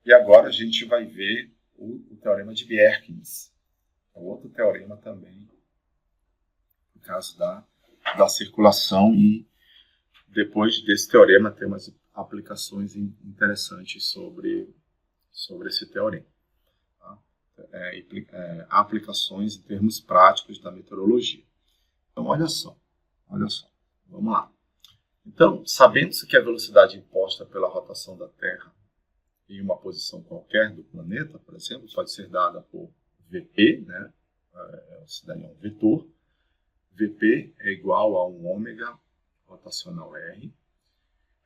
E agora a gente vai ver o teorema de Bjerknes. É outro teorema também, no caso da circulação, e depois desse teorema tem umas aplicações interessantes sobre esse teorema. Tá? Aplicações em termos práticos da meteorologia. Então, olha só, vamos lá. Então, sabendo-se que a velocidade imposta pela rotação da Terra em uma posição qualquer do planeta, por exemplo, pode ser dada por Vp, né? Isso daí é um vetor. Vp é igual a um ômega rotacional R.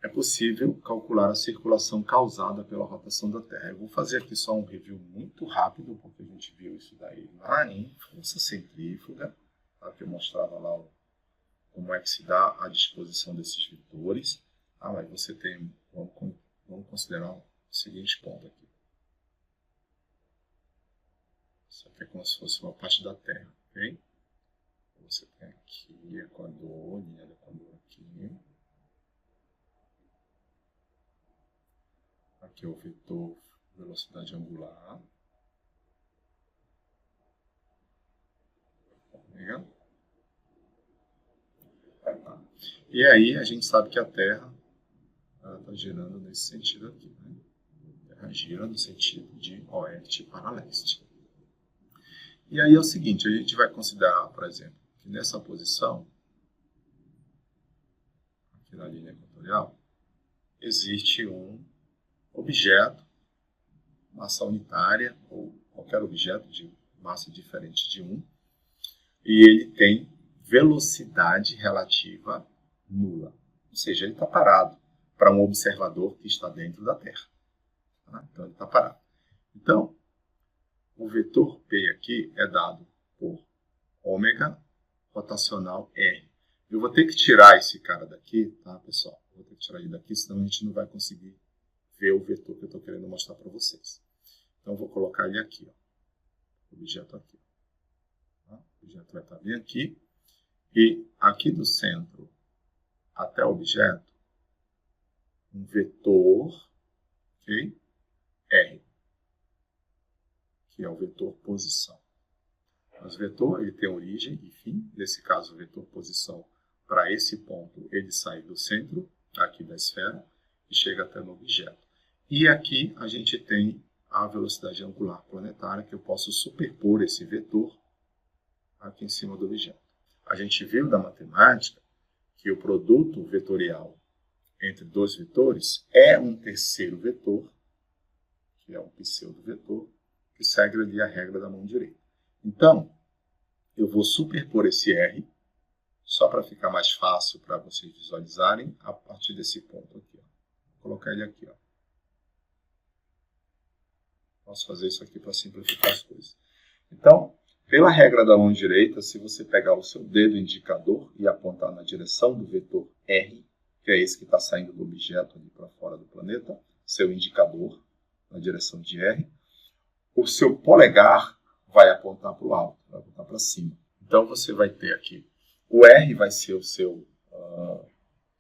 É possível calcular a circulação causada pela rotação da Terra. Eu vou fazer aqui só um review muito rápido, porque a gente viu isso daí lá em força centrífuga, tá? Que eu mostrava lá como é que se dá a disposição desses vetores. Mas você tem, vamos considerar o seguinte ponto aqui. Isso aqui é como se fosse uma parte da Terra, ok? Você tem aqui Equador, linha do Equador aqui. Aqui é o vetor velocidade angular. E aí a gente sabe que a Terra está girando nesse sentido aqui. Né? A Terra gira no sentido de oeste para leste. E aí é o seguinte, a gente vai considerar, por exemplo, que nessa posição, aqui na linha equatorial, existe um objeto, massa unitária, ou qualquer objeto de massa diferente de 1, e ele tem velocidade relativa nula. Ou seja, ele está parado para um observador que está dentro da Terra. Tá? Então, ele está parado. Então, o vetor P aqui é dado por ômega rotacional R. Eu vou ter que tirar esse cara daqui, tá, pessoal? Vou ter que tirar ele daqui, senão a gente não vai conseguir ver o vetor que eu estou querendo mostrar para vocês. Então, eu vou colocar ele aqui, ó. O objeto aqui. Tá? O objeto vai estar bem aqui. E aqui do centro até o objeto, um vetor, ok? R, que é o vetor posição. Mas o vetor ele tem origem e fim. Nesse caso, o vetor posição, para esse ponto, ele sai do centro aqui da esfera e chega até no objeto. E aqui a gente tem a velocidade angular planetária, que eu posso superpor esse vetor aqui em cima do objeto. A gente viu da matemática que o produto vetorial entre dois vetores é um terceiro vetor, que é um pseudo-vetor, que segue ali a regra da mão direita. Então, eu vou superpor esse R, só para ficar mais fácil para vocês visualizarem, a partir desse ponto aqui. Ó. Vou colocar ele aqui. Ó. Posso fazer isso aqui para simplificar as coisas. Então, pela regra da mão direita, se você pegar o seu dedo indicador e apontar na direção do vetor R, que é esse que está saindo do objeto ali para fora do planeta, seu indicador na direção de R, o seu polegar vai apontar para o alto, vai apontar para cima. Então, você vai ter aqui, o R vai ser o seu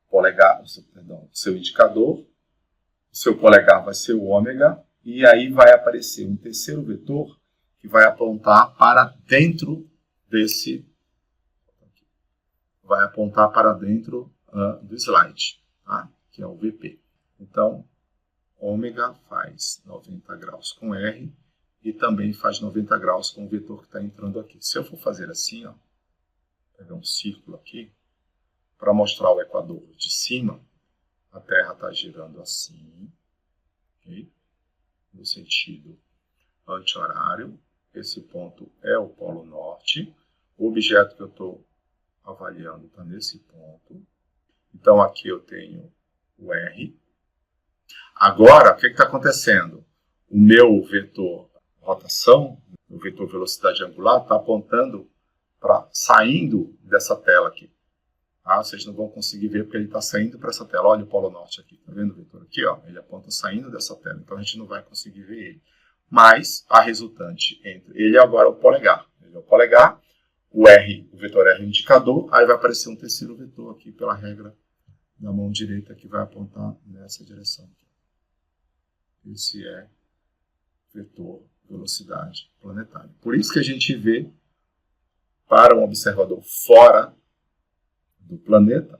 polegar, o seu indicador, o seu polegar vai ser o ômega, e aí vai aparecer um terceiro vetor que vai apontar para dentro desse, vai apontar para dentro do slide, tá? Que é o VP. Então, ômega faz 90 graus com R e também faz 90 graus com o vetor que está entrando aqui. Se eu for fazer assim, ó, pegar um círculo aqui, para mostrar o equador de cima, a Terra está girando assim, okay? No sentido anti-horário. Esse ponto é o Polo Norte. O objeto que eu estou avaliando está nesse ponto. Então, aqui eu tenho o R. Agora, o que está acontecendo? O meu vetor rotação, o vetor velocidade angular, está apontando para saindo dessa tela aqui. Vocês não vão conseguir ver porque ele está saindo para essa tela. Olha o Polo Norte aqui. Está vendo o vetor aqui? Ó? Ele aponta saindo dessa tela. Então, a gente não vai conseguir ver ele. Mas a resultante entre ele agora é o polegar. Ele é o polegar, o R, o vetor R é o indicador, aí vai aparecer um terceiro vetor aqui pela regra da mão direita que vai apontar nessa direção. Esse é vetor velocidade planetária. Por isso que a gente vê, para um observador fora do planeta,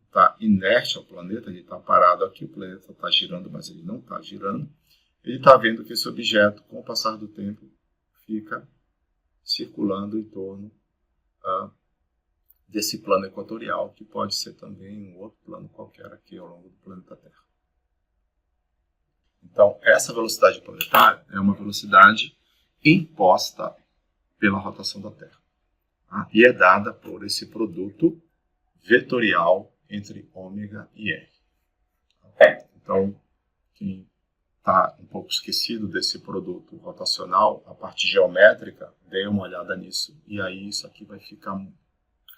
está inerte ao planeta, ele está parado aqui, o planeta está girando, mas ele não está girando. Ele está vendo que esse objeto, com o passar do tempo, fica circulando em torno desse plano equatorial, que pode ser também um outro plano qualquer aqui ao longo do planeta Terra. Então, essa velocidade planetária é uma velocidade imposta pela rotação da Terra. Tá? E é dada por esse produto vetorial entre ômega e R. Então, quem está um pouco esquecido desse produto rotacional, a parte geométrica, dê uma olhada nisso, e aí isso aqui vai ficar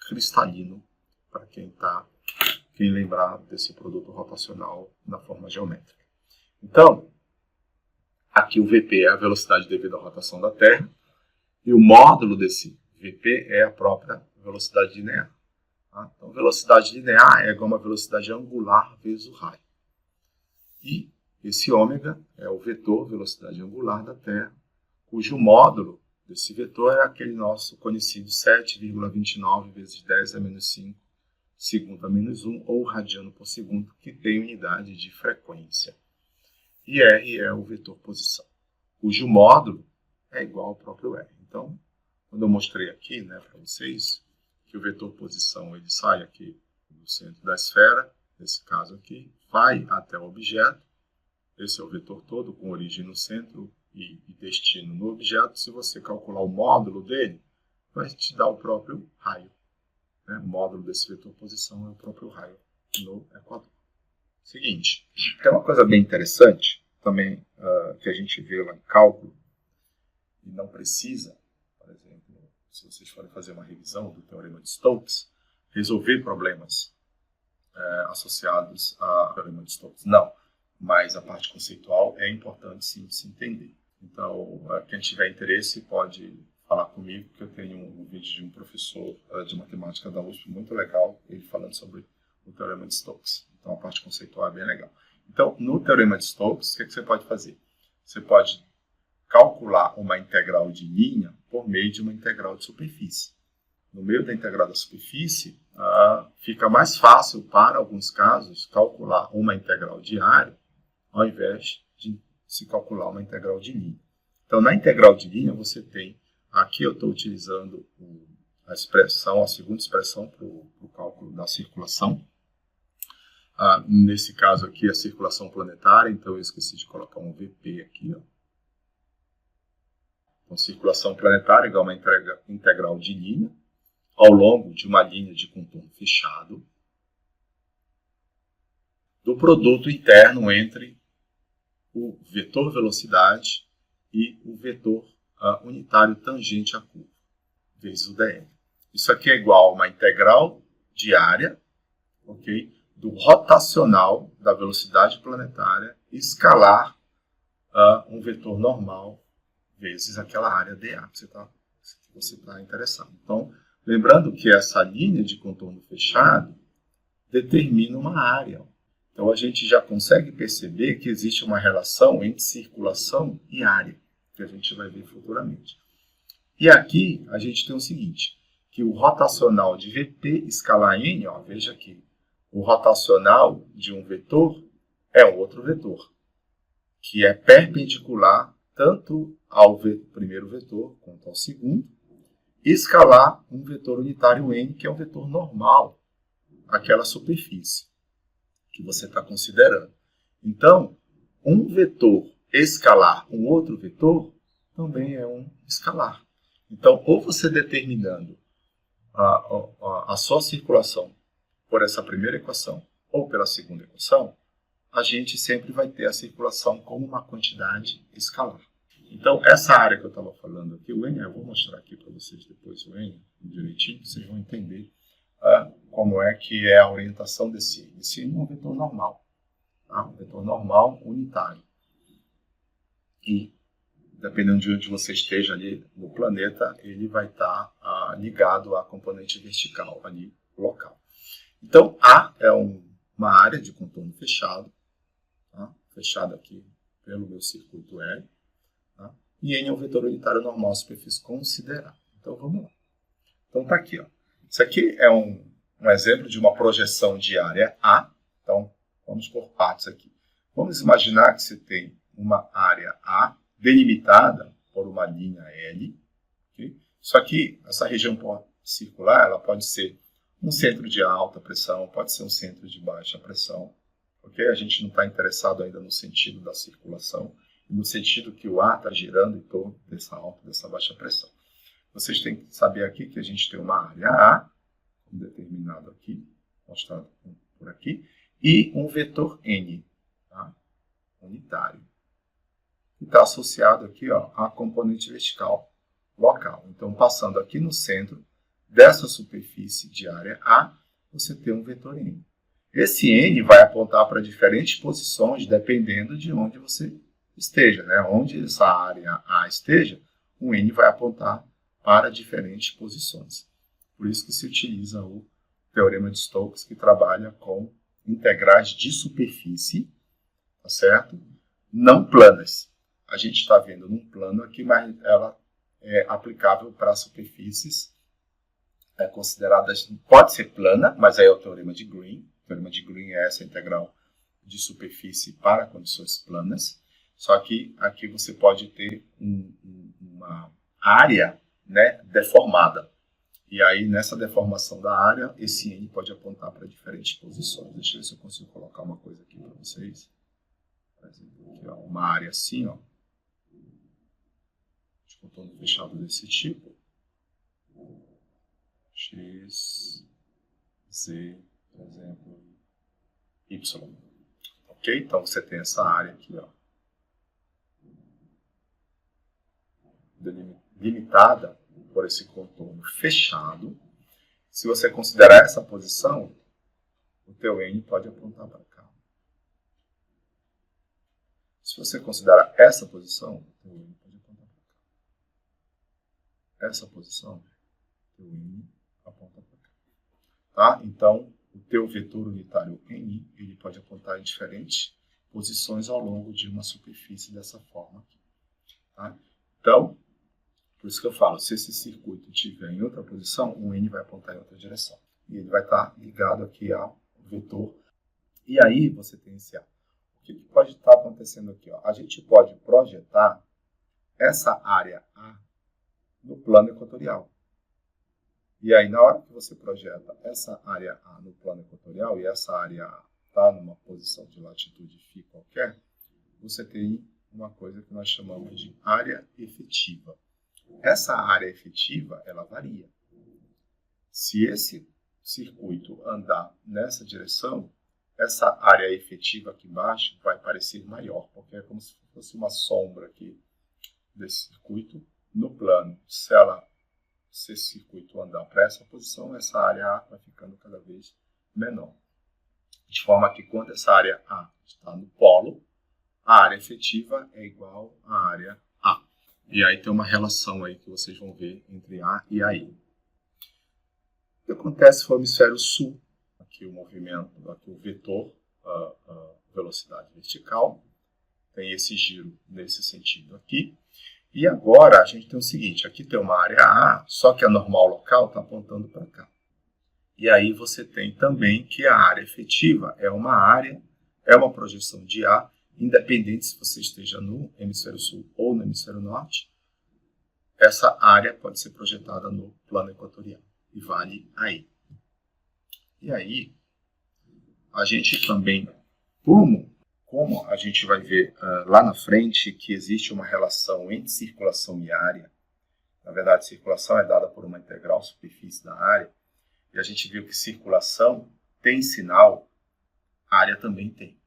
cristalino para quem lembrar desse produto rotacional na forma geométrica. Então, aqui o VP é a velocidade devido à rotação da Terra, e o módulo desse VP é a própria velocidade linear. Tá? Então, velocidade linear é igual a uma velocidade angular vezes o raio. E esse ômega é o vetor velocidade angular da Terra, cujo módulo desse vetor é aquele nosso conhecido 7,29 vezes 10 a menos 5 segundo a menos 1, ou radiano por segundo, que tem unidade de frequência. E R é o vetor posição, cujo módulo é igual ao próprio R. Então, quando eu mostrei aqui, né, para vocês, que o vetor posição ele sai aqui do centro da esfera, nesse caso aqui, vai até o objeto, esse é o vetor todo, com origem no centro e destino no objeto. Se você calcular o módulo dele, vai te dar o próprio raio. Né? O módulo desse vetor posição é o próprio raio no Equador. Seguinte, tem uma coisa bem interessante também que a gente vê lá em cálculo e não precisa, por exemplo, se vocês forem fazer uma revisão do Teorema de Stokes, resolver problemas associados ao Teorema de Stokes. Não, mas a parte conceitual é importante sim de se entender. Então, quem tiver interesse pode falar comigo, que eu tenho um vídeo de um professor de matemática da USP muito legal, ele falando sobre o Teorema de Stokes. Então, a parte conceitual é bem legal. Então, no Teorema de Stokes, o que você pode fazer? Você pode calcular uma integral de linha por meio de uma integral de superfície. No meio da integral da superfície, fica mais fácil, para alguns casos, calcular uma integral de área, ao invés de se calcular uma integral de linha. Então, na integral de linha, você tem, aqui eu estou utilizando a segunda expressão para o cálculo da circulação. Nesse caso aqui, a circulação planetária, então eu esqueci de colocar um VP aqui. Ó. Então, circulação planetária igual a uma integral de linha, ao longo de uma linha de contorno fechado, do produto interno entre o vetor velocidade e o vetor unitário tangente à curva, vezes o dm. Isso aqui é igual a uma integral de área, okay, do rotacional da velocidade planetária escalar um vetor normal vezes aquela área dA que você está interessado. Então, lembrando que essa linha de contorno fechado determina uma área. Então, a gente já consegue perceber que existe uma relação entre circulação e área, que a gente vai ver futuramente. E aqui, a gente tem o seguinte, que o rotacional de VP escalar N, ó, veja aqui, o rotacional de um vetor é um outro vetor, que é perpendicular tanto ao primeiro vetor quanto ao segundo, e escalar um vetor unitário N, que é um vetor normal, aquela superfície que você está considerando. Então, um vetor escalar um outro vetor também é um escalar. Então, ou você determinando a sua circulação por essa primeira equação ou pela segunda equação, a gente sempre vai ter a circulação como uma quantidade escalar. Então, essa área que eu estava falando aqui, o N, eu vou mostrar aqui para vocês depois o N direitinho, vocês vão entender como é que é a orientação desse N. Esse N é um vetor normal, tá? Um vetor normal unitário. E, dependendo de onde você esteja ali no planeta, ele vai estar ligado à componente vertical, ali, local. Então, A é uma área de contorno fechado, tá? Fechado aqui pelo meu circuito L. Tá? E N é um vetor unitário normal à superfície considerada. Então, vamos lá. Então, está aqui. Ó. Isso aqui é um exemplo de uma projeção de área A. Então, vamos por partes aqui. Vamos imaginar que você tem uma área A delimitada por uma linha L. Okay? Só que essa região circular ela pode ser um centro de alta pressão, pode ser um centro de baixa pressão. Okay? A gente não está interessado ainda no sentido da circulação, no sentido que o ar está girando em torno dessa alta, dessa baixa pressão. Vocês têm que saber aqui que a gente tem uma área A, determinado aqui, mostrado por aqui, e um vetor N, tá? Unitário, que está associado aqui ó, à componente vertical local. Então, passando aqui no centro dessa superfície de área A, você tem um vetor N. Esse N vai apontar para diferentes posições, dependendo de onde você esteja. Né? Onde essa área A esteja, o N vai apontar para diferentes posições. Por isso que se utiliza o teorema de Stokes, que trabalha com integrais de superfície, tá certo? Não planas. A gente está vendo num plano aqui, mas ela é aplicável para superfícies consideradas, pode ser plana, mas aí é o teorema de Green. O teorema de Green é essa integral de superfície para condições planas. Só que aqui você pode ter uma área, né, deformada. E aí, nessa deformação da área, esse N pode apontar para diferentes posições. Deixa eu ver se eu consigo colocar uma coisa aqui para vocês. Por exemplo, aqui, ó, uma área assim, ó. De contorno fechado desse tipo. X, Z, por exemplo, Y. Ok? Então, você tem essa área aqui, ó. Delimitada por esse contorno fechado. Se você considerar essa posição, o teu N pode apontar para cá. Se você considerar essa posição, o teu N pode apontar para cá. Essa posição, o teu N aponta para cá. Tá? Então, o teu vetor unitário N, ele pode apontar em diferentes posições ao longo de uma superfície dessa forma aqui. Tá? Então, por isso que eu falo, se esse circuito estiver em outra posição, o N vai apontar em outra direção. E ele vai estar ligado aqui ao vetor. E aí você tem esse A. O que pode estar acontecendo aqui? Ó? A gente pode projetar essa área A no plano equatorial. E aí, na hora que você projeta essa área A no plano equatorial, e essa área A está numa posição de latitude φ qualquer, você tem uma coisa que nós chamamos de área efetiva. Essa área efetiva, ela varia. Se esse circuito andar nessa direção, essa área efetiva aqui embaixo vai parecer maior, porque é como se fosse uma sombra aqui desse circuito no plano. Se esse circuito andar para essa posição, essa área A vai ficando cada vez menor. De forma que quando essa área A está no polo, a área efetiva é igual à área A. E aí tem uma relação aí que vocês vão ver entre A e AI. O que acontece no hemisfério sul? Aqui o movimento, aqui o vetor, velocidade vertical, tem esse giro nesse sentido aqui. E agora a gente tem o seguinte, aqui tem uma área A, só que a normal local está apontando para cá. E aí você tem também que a área efetiva é uma área, é uma projeção de A, independente se você esteja no hemisfério sul ou no hemisfério norte, essa área pode ser projetada no plano equatorial e vale aí. E aí, a gente também, como a gente vai ver lá na frente que existe uma relação entre circulação e área, na verdade, circulação é dada por uma integral superfície da área, e a gente viu que circulação tem sinal, área também tem.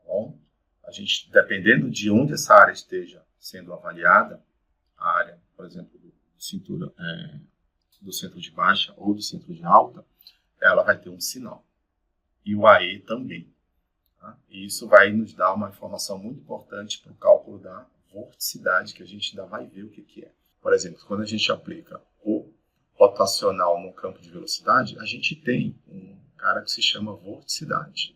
Bom, a gente, dependendo de onde essa área esteja sendo avaliada, a área, por exemplo, do centro de baixa ou do centro de alta, ela vai ter um sinal. E o AE também. Tá? E isso vai nos dar uma informação muito importante para o cálculo da vorticidade, que a gente ainda vai ver o que é. Por exemplo, quando a gente aplica o rotacional no campo de velocidade, a gente tem um cara que se chama vorticidade.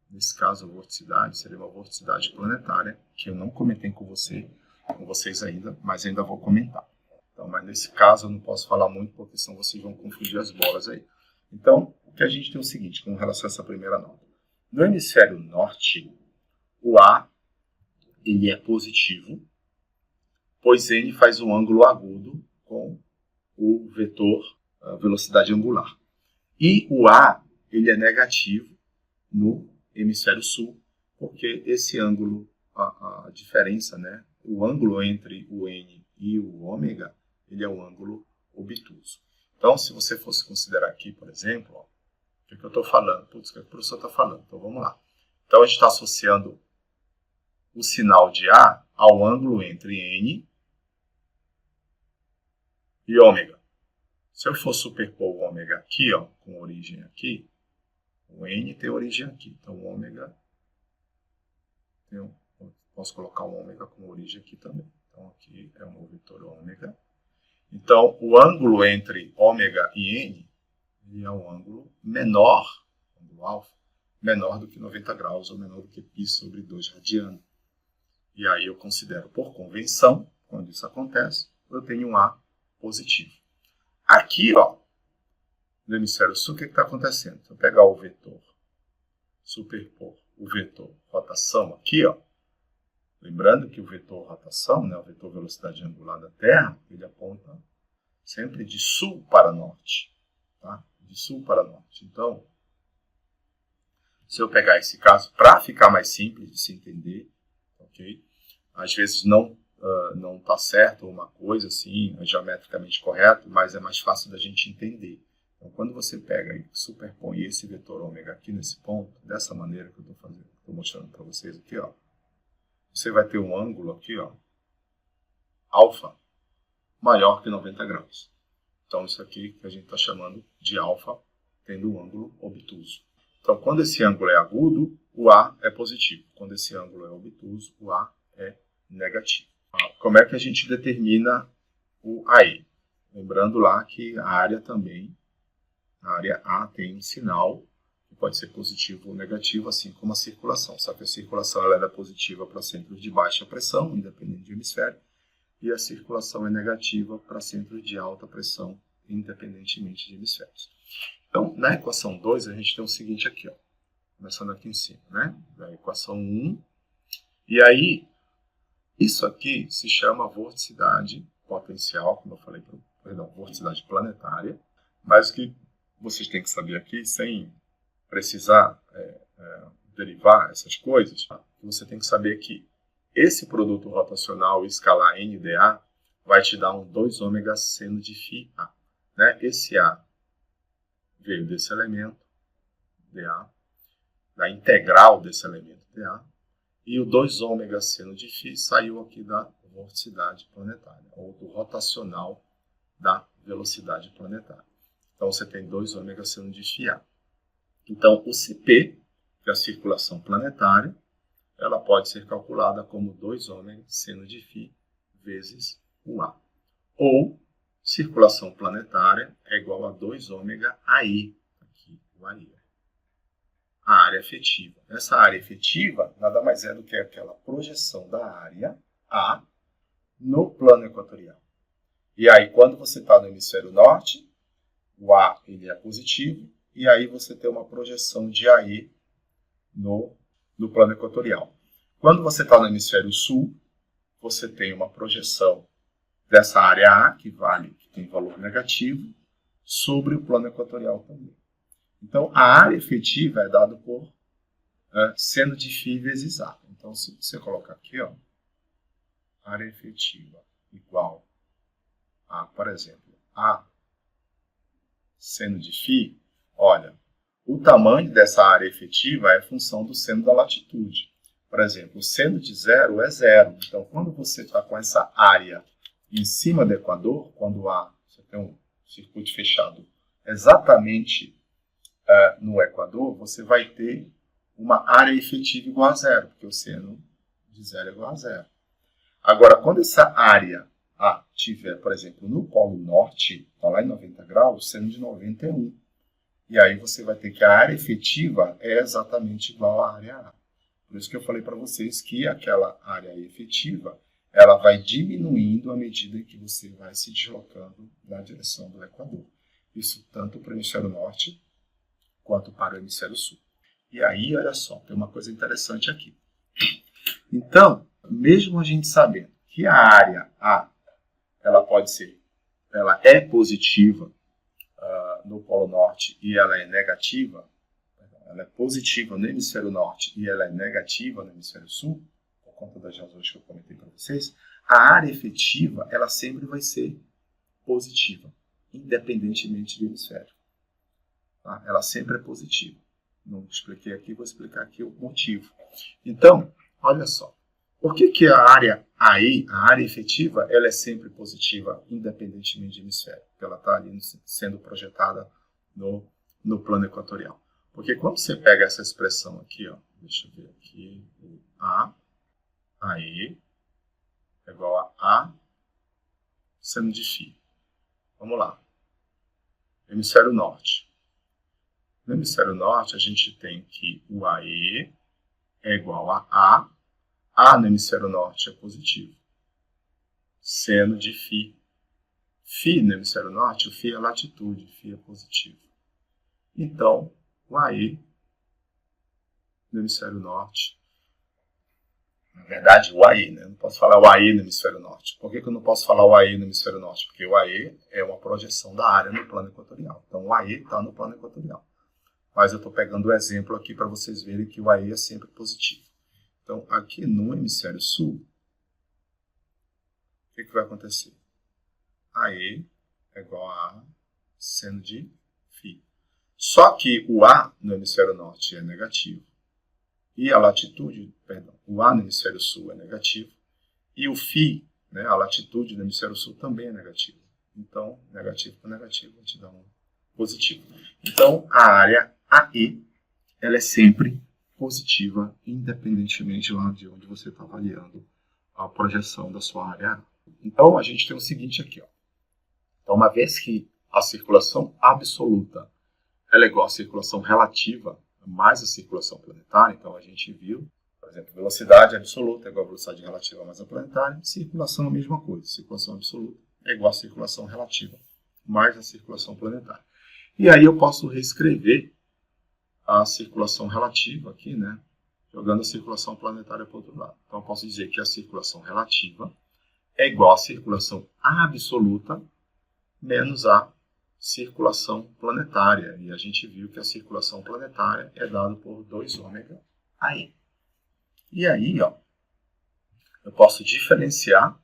nesse caso a vorticidade seria uma vorticidade planetária, que eu não comentei com vocês ainda, mas ainda vou comentar. Então, mas nesse caso eu não posso falar muito, porque senão vocês vão confundir as bolas aí. Então, o que a gente tem é o seguinte, com relação a essa primeira nota. No hemisfério norte, o A ele é positivo, pois N faz um ângulo agudo com o vetor velocidade angular. E o A ele é negativo no hemisfério sul, porque esse ângulo, a diferença, né, o ângulo entre o N e o ômega, ele é um ângulo obtuso. Então, se você fosse considerar aqui, por exemplo, ó, o que eu estou falando? Putz, o que o professor está falando? Então, vamos lá. Então, a gente está associando o sinal de A ao ângulo entre N e ômega. Se eu for superpor o ômega aqui, ó, com origem aqui, o N tem origem aqui. Então, o ômega, posso colocar o ômega com origem aqui também. Então, aqui é o meu vetor ômega. Então, o ângulo entre ômega e N ele é um ângulo menor, ângulo alfa, menor do que 90 graus ou menor do que π sobre 2 radiano. E aí eu considero, por convenção, quando isso acontece, eu tenho um A positivo. Aqui, ó, no hemisfério sul, o que está acontecendo? Se eu pegar o vetor, superpor o vetor rotação aqui, ó, lembrando que o vetor rotação, né, o vetor velocidade angular da Terra, ele aponta sempre de sul para norte. Tá? De sul para norte. Então, se eu pegar esse caso, para ficar mais simples de se entender, ok? Às vezes não está certo uma coisa assim, geometricamente correto, mas é mais fácil da gente entender. Então, quando você pega e superpõe esse vetor ômega aqui nesse ponto, dessa maneira que eu estou mostrando para vocês aqui, ó, você vai ter um ângulo aqui, ó, alfa, maior que 90 graus. Então, isso aqui que a gente está chamando de alfa, tendo um ângulo obtuso. Então, quando esse ângulo é agudo, o A é positivo. Quando esse ângulo é obtuso, o A é negativo. Como é que a gente determina o AE? Lembrando lá que a área também, a área A tem um sinal que pode ser positivo ou negativo, assim como a circulação. Só que a circulação ela é positiva para centros de baixa pressão, independente do hemisfério, e a circulação é negativa para centros de alta pressão, independentemente de hemisférios. Então, na equação 2, a gente tem o seguinte aqui, ó, começando aqui em cima, né? Da equação 1. E aí, isso aqui se chama vorticidade potencial, como eu falei, vorticidade planetária. Mas o que vocês têm que saber aqui, sem precisar derivar essas coisas, você tem que saber que esse produto rotacional escalar NDA vai te dar um 2 ômega seno de φA. Né? Esse A veio desse elemento, dA, da integral desse elemento, dA, e o 2 ômega seno de φ saiu aqui da vorticidade planetária, ou do rotacional da velocidade planetária. Então, você tem 2 ômega seno de φA. Então, o CP, que é a circulação planetária, ela pode ser calculada como 2 ômega seno de φ vezes o A. Ou, circulação planetária é igual a 2 ômega AE. Aqui, o AE. A área efetiva. Essa área efetiva nada mais é do que aquela projeção da área A no plano equatorial. E aí, quando você está no hemisfério norte, o A ele é positivo, e aí você tem uma projeção de AE no plano equatorial. Quando você está no hemisfério sul, você tem uma projeção dessa área A, que tem valor negativo, sobre o plano equatorial também. Então, a área efetiva é dada por seno de φ vezes A. Então, se você colocar aqui, ó, área efetiva igual a, por exemplo, A seno de φ, olha, o tamanho dessa área efetiva é função do seno da latitude. Por exemplo, o seno de zero é zero. Então, quando você está com essa área em cima do equador, quando você tem um circuito fechado exatamente no equador, você vai ter uma área efetiva igual a zero, porque o seno de zero é igual a zero. Agora, quando essa área A estiver, por exemplo, no polo norte, está lá em 90 graus, o seno de 90 é 1. E aí você vai ter que a área efetiva é exatamente igual à área A. Por isso que eu falei para vocês que aquela área efetiva, ela vai diminuindo à medida que você vai se deslocando na direção do Equador. Isso tanto para o hemisfério norte quanto para o hemisfério sul. E aí, olha só, tem uma coisa interessante aqui. Então, mesmo a gente sabendo que a área A, ela é positiva no Polo Norte e ela é negativa, ela é positiva no hemisfério norte e ela é negativa no hemisfério sul, por conta das razões que eu comentei para vocês, a área efetiva, ela sempre vai ser positiva, independentemente do hemisfério. Tá? Ela sempre é positiva. Não expliquei aqui, vou explicar aqui o motivo. Então, olha só. Por que a área AI, a área efetiva, ela é sempre positiva, independentemente do hemisfério? Porque ela está ali sendo projetada no plano equatorial. Porque quando você pega essa expressão aqui, ó, deixa eu ver aqui, AI é igual a seno de φ. Vamos lá. Hemisfério norte. No hemisfério norte, a gente tem que o AE é igual a A no hemisfério norte é positivo. Seno de φ. Φ no hemisfério norte, o φ é latitude, φ é positivo. Então, o AE no hemisfério norte, na verdade, o AE, né? Eu não posso falar o AE no hemisfério norte. Por que eu não posso falar o AE no hemisfério norte? Porque o AE é uma projeção da área no plano equatorial. Então, o AE está no plano equatorial. Mas eu estou pegando o exemplo aqui para vocês verem que o AE é sempre positivo. Então, aqui no hemisfério sul, o que vai acontecer? AE é igual a seno de φ. Só que o A no hemisfério norte é negativo. E a latitude, o A no hemisfério sul é negativo. E o φ, né, a latitude no hemisfério sul também é negativo. Então, negativo com negativo vai te dar um positivo. Então, a área AE, ela é sempre positiva, independentemente lá de onde você está avaliando a projeção da sua área A. Então, a gente tem o seguinte aqui, ó. Então, uma vez que a circulação absoluta ela é igual à circulação relativa mais a circulação planetária, então a gente viu, por exemplo, velocidade absoluta é igual a velocidade relativa mais a planetária, circulação é a mesma coisa, circulação absoluta é igual a circulação relativa mais a circulação planetária. E aí eu posso reescrever a circulação relativa aqui, né, jogando a circulação planetária para o outro lado. Então eu posso dizer que a circulação relativa é igual à circulação absoluta menos a circulação planetária. E a gente viu que a circulação planetária é dada por 2ômega AE. E aí, ó, eu posso diferenciar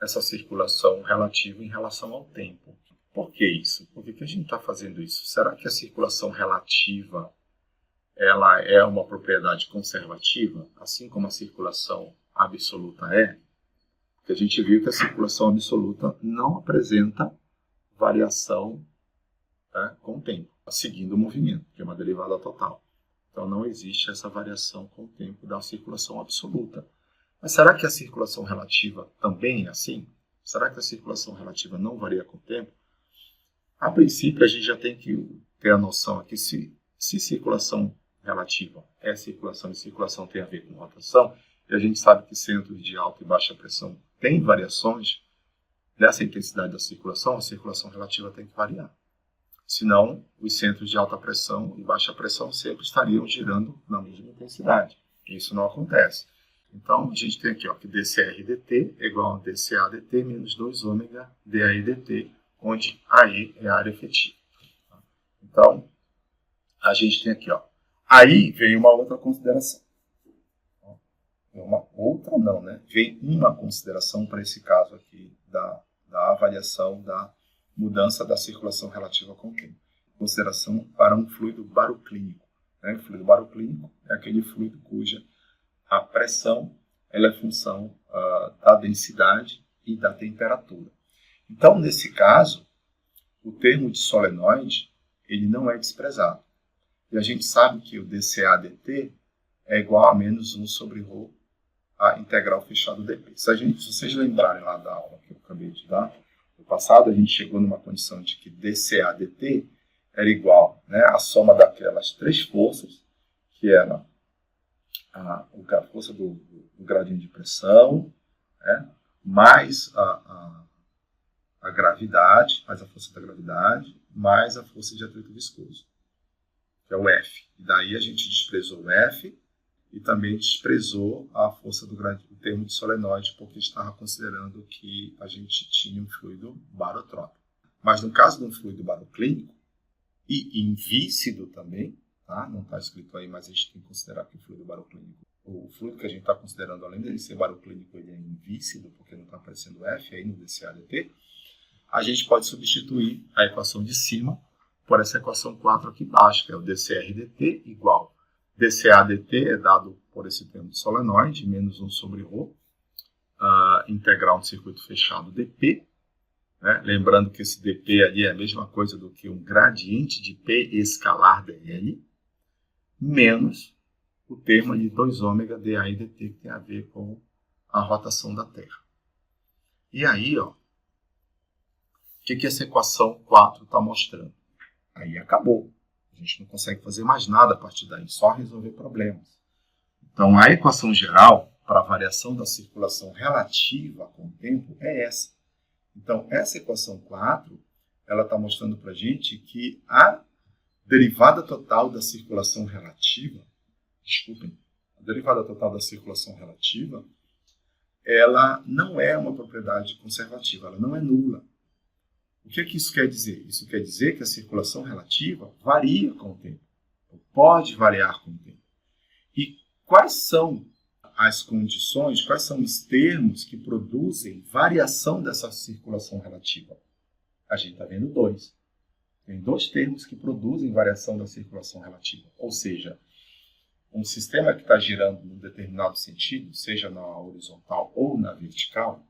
essa circulação relativa em relação ao tempo. Por que isso? Por que a gente está fazendo isso? Será que a circulação relativa ela é uma propriedade conservativa, assim como a circulação absoluta é? Porque a gente viu que a circulação absoluta não apresenta variação, tá, com o tempo, seguindo o movimento, que é uma derivada total. Então não existe essa variação com o tempo da circulação absoluta. Mas será que a circulação relativa também é assim? Será que a circulação relativa não varia com o tempo? A princípio, a gente já tem que ter a noção aqui se circulação relativa é circulação e circulação tem a ver com rotação, e a gente sabe que centros de alta e baixa pressão têm variações nessa intensidade da circulação, a circulação relativa tem que variar. Senão, os centros de alta pressão e baixa pressão sempre estariam girando na mesma intensidade. Isso não acontece. Então, a gente tem aqui, ó, que dCr dt é igual a dCA dt menos 2ômega dAE dt, onde AE é a área efetiva. Então, a gente tem aqui, ó. Aí vem uma outra consideração. Uma outra não, né? Vem uma consideração para esse caso aqui da avaliação da mudança da circulação relativa com o tempo. Consideração para um fluido baroclínico. Né? O fluido baroclínico é aquele fluido cuja a pressão ela é função da densidade e da temperatura. Então, nesse caso, o termo de solenoide ele não é desprezado. E a gente sabe que o dCA dt é igual a menos 1 sobre ρ a integral fechada dp. Se vocês lembrarem lá da aula que eu acabei de dar, no passado a gente chegou numa condição de que dCA dt era igual, né, à soma daquelas três forças, que era a força do gradiente de pressão, né, mais a gravidade, mais a força da gravidade, mais a força de atrito viscoso, que é o F. E daí a gente desprezou o F e também desprezou a força do termo de solenoide, porque estava considerando que a gente tinha um fluido barotrópico. Mas no caso de um fluido baroclínico, e invícido também, tá? Não está escrito aí, mas a gente tem que considerar que o fluido baroclínico, o fluido que a gente está considerando, além dele ser baroclínico, ele é invícido, porque não está aparecendo F aí no DCA-DT, a gente pode substituir a equação de cima por essa equação 4 aqui embaixo, que é o dCr/dt igual dCA/dt é dado por esse termo de solenoide, menos 1 sobre ρ, integral no circuito fechado dP, né? Lembrando que esse dP ali é a mesma coisa do que um gradiente de P escalar dL, menos o termo ali 2ômega dA e dt, que tem a ver com a rotação da Terra. E aí, ó, o que essa equação 4 está mostrando? Aí acabou. A gente não consegue fazer mais nada a partir daí, só resolver problemas. Então, a equação geral para a variação da circulação relativa com o tempo é essa. Então, essa equação 4, ela está mostrando para a gente que a derivada total da circulação relativa, a derivada total da circulação relativa, ela não é uma propriedade conservativa, ela não é nula. O que isso quer dizer? Isso quer dizer que a circulação relativa varia com o tempo, pode variar com o tempo. E quais são as condições, quais são os termos que produzem variação dessa circulação relativa? A gente está vendo dois. Tem dois termos que produzem variação da circulação relativa. Ou seja, um sistema que está girando num determinado sentido, seja na horizontal ou na vertical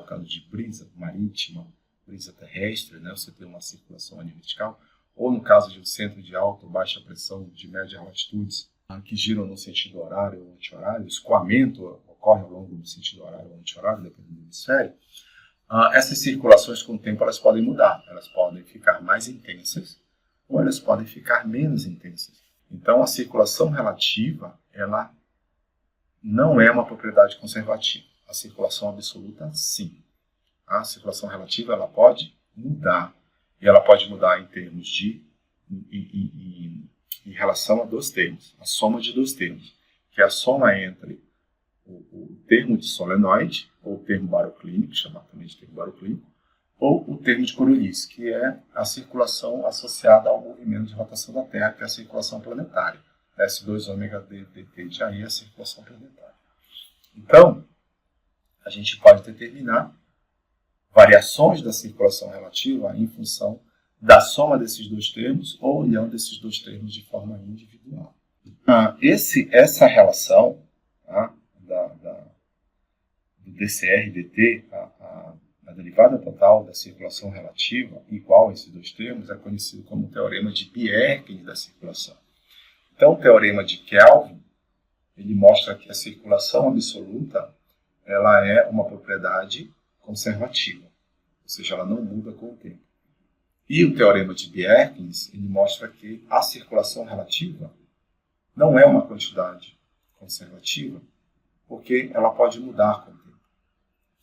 cano de brisa marítima, brisa terrestre, né? Você tem uma circulação vertical, ou no caso de um centro de alta ou baixa pressão de médias latitudes, que giram no sentido horário ou anti-horário, o escoamento ocorre ao longo do sentido horário ou anti-horário, dependendo do hemisfério, essas circulações com o tempo elas podem mudar, elas podem ficar mais intensas ou elas podem ficar menos intensas. Então a circulação relativa, ela não é uma propriedade conservativa. A circulação absoluta, sim. A circulação relativa, ela pode mudar, e ela pode mudar em termos de em relação a dois termos, a soma de dois termos, que é a soma entre o termo de solenoide, ou o termo baroclínico, chamado também de termo baroclínico, ou o termo de Coriolis, que é a circulação associada ao movimento de rotação da Terra, que é a circulação planetária. S2ômega dt de aí é a circulação planetária. Então, a gente pode determinar variações da circulação relativa em função da soma desses dois termos ou união desses dois termos de forma individual. Essa relação do dCr/dt, a derivada total da circulação relativa igual a esses dois termos, é conhecido como o teorema de Bjerknes da circulação. Então, o teorema de Kelvin, ele mostra que a circulação absoluta ela é uma propriedade conservativa, ou seja, ela não muda com o tempo. E o teorema de Bjerknes, ele mostra que a circulação relativa não é uma quantidade conservativa, porque ela pode mudar com o tempo.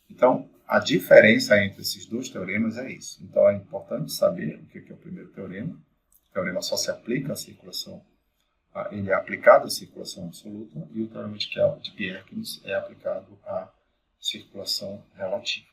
Então, a diferença entre esses dois teoremas é isso. Então, é importante saber o que é o primeiro teorema. O teorema só se aplica à circulação, ele é aplicado à circulação absoluta, e o teorema de Bjerknes é aplicado à circulação relativa.